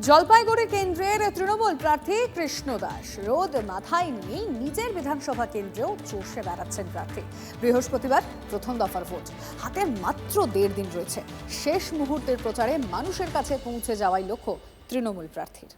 জলপাইগুড়ি কেন্দ্রের তৃণমূল প্রার্থী কৃষ্ণ দাস রোদ মাথায় নিয়ে নিজের বিধানসভা কেন্দ্রেও চষে বেড়াচ্ছেন প্রার্থী। বৃহস্পতিবার প্রথম দফার ভোট হাতে মাত্র 1.5 দিন রয়েছে। শেষ মুহূর্তের প্রচারে মানুষের কাছে পৌঁছে যাওয়াই লক্ষ্য তৃণমূল প্রার্থীর।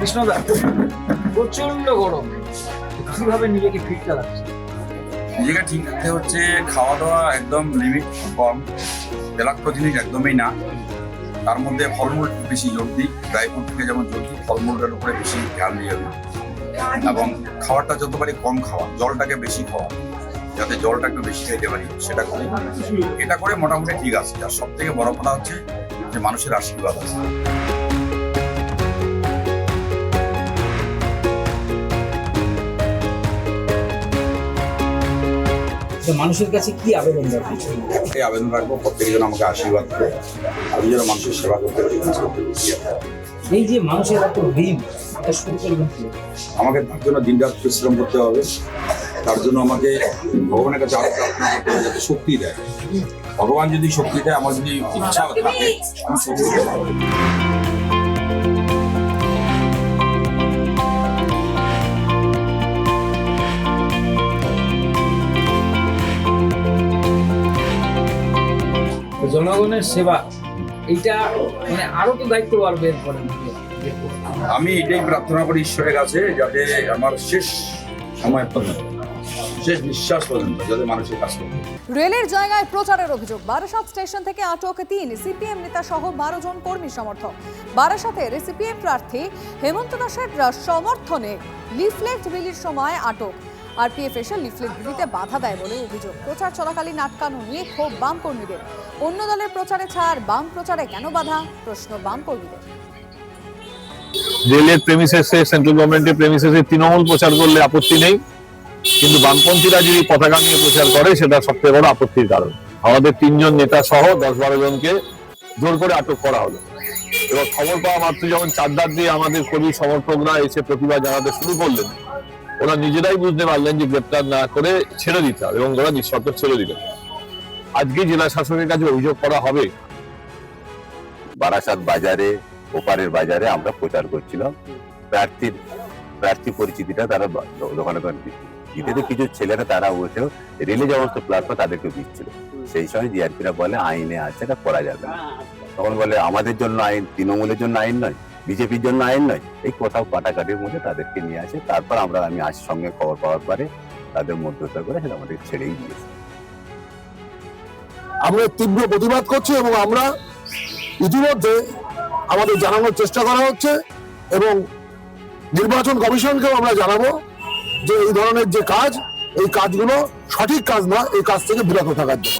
কৃষ্ণদা, প্রচন্ড গরম, কিভাবে নিজেকে ফিট রাখছে? নিজেকে ঠিক রাখতে হচ্ছে খাওয়া দাওয়া একদম লিমিট কম, তেলাক্ত জিনিস একদমই না। তার মধ্যে ফলমূল বেশি জোর দিই, ড্রাই ফ্রুট থেকে যেমন জোর দিই, ফলমূলটার উপরে বেশি ধ্যান দিয়ে হবে। এবং খাবারটা যত পারি কম খাওয়া, জলটাকে বেশি খাওয়া, যাতে জলটা একটু বেশি খেতে পারি সেটা করি। এটা করে মোটামুটি ঠিক আছে। আর সব থেকে বড় কথা হচ্ছে যে মানুষের আশীর্বাদ আছে। মানুষের কাছে কি আবেদন রাখবেন? এই আবেদন রাখবো প্রত্যেকজন আমাকে আশীর্বাদ করে আমি যেন মানুষের সেবা করতে পারি। এই যে মানুষের এত ঋণ, এটা শুরু করবেন কি? আমাকে তার জন্য দিনরাত পরিশ্রম করতে হবে। তার জন্য আমাকে ভগবানের কাছে আরো প্রার্থনা করতে হবে যাতে শক্তি দেয়। ভগবান যদি শক্তি দেয়, আমার যদি ইচ্ছা থাকে আমি শক্তি দেবো। জনগণের সেবা, এইটা মানে আরো তো দায়িত্ব বাড়বে এরপরে। আমি এটাই প্রার্থনা করি ঈশ্বরের কাছে, যাতে আমার শেষ সময় পর্যন্ত, শেষ নিঃশ্বাস পর্যন্ত যাতে মানুষের কাছে। রেলের জায়গায় প্রচারের অভিযোগ। বারাসাত স্টেশন থেকে আটক 3 সিপিএম নেতা সহ 12 জন কর্মী সমর্থক। বারাসাতের সিপিএম প্রার্থী হেমন্ত দাসের সমর্থনে লিফলেট বিলির সময় আটক। আরপিএফ এসে লিফলেট বিলিতে বাধা দেয় বলে অভিযোগ। প্রচার চলাকালীন আটকানো নিয়ে ক্ষোভ বাম কর্মীদের। অন্য দলের প্রচারে ছাড়, বাম প্রচারে কেন বাধা? প্রশ্ন বাম কর্মীদের। রেলের প্রেমিসেসে, সেন্ট্রাল গভর্নমেন্টের প্রেমিসেসে তৃণমূল প্রচার করলে আপত্তি নেই, কিন্তু বামপন্থীরা যদি পতাকা নিয়ে প্রচার করে সেটা সবথেকে বড় আপত্তির কারণ। আমাদের 3 জন নেতা সহ 10-12 জনকে জোর করে আটক করা হলো। এবার খবর পাওয়া মাত্র যখন চারদার দিয়ে আমাদের কর্মী সমর্থকরা এসে প্রতিবাদ জানাতে শুরু করলেন, ওরা নিজেরাই বুঝতে পারলেন যে গ্রেপ্তার না করে ছেড়ে দিতে হবে, এবং ওরা নিঃশর্ত ছেড়ে দিলেন। আজকে জেলা শাসকের কাছে অভিযোগ করা হবে। বারাসাত বাজারে, ওপারের বাজারে আমরা প্রচার করছিলাম। প্রার্থী পরিচিতিটা তারা দোকানে দিতে কিছু ছেলেরা তারা উঠেও রেলে সমস্ত প্ল্যাটফর্ম তাদেরকে দিচ্ছিল। সেই সময় জিআরপিরা বলে আইনে আছে, এটা করা যাবে না। তখন বলে আমাদের জন্য আইন, তৃণমূলের জন্য আইন নয়, বিজেপির জন্য আইন নয়। এই কোথাও কাটাকাটির মধ্যে তাদেরকে নিয়ে আসে। তারপর আমি আজ সঙ্গে খবর পাওয়ার পরে তাদের মধ্যস্থতা করে সেটা আমাদের ছেড়েই দিয়েছে। আমরা তীব্র প্রতিবাদ করছি এবং আমরা ইতিমধ্যে আমাদের জানানোর চেষ্টা করা হচ্ছে এবং নির্বাচন কমিশনকেও আমরা জানাবো যে এই ধরনের যে কাজ, এই কাজগুলো সঠিক কাজ না, এই কাজ থেকে বিরত থাকার জন্য।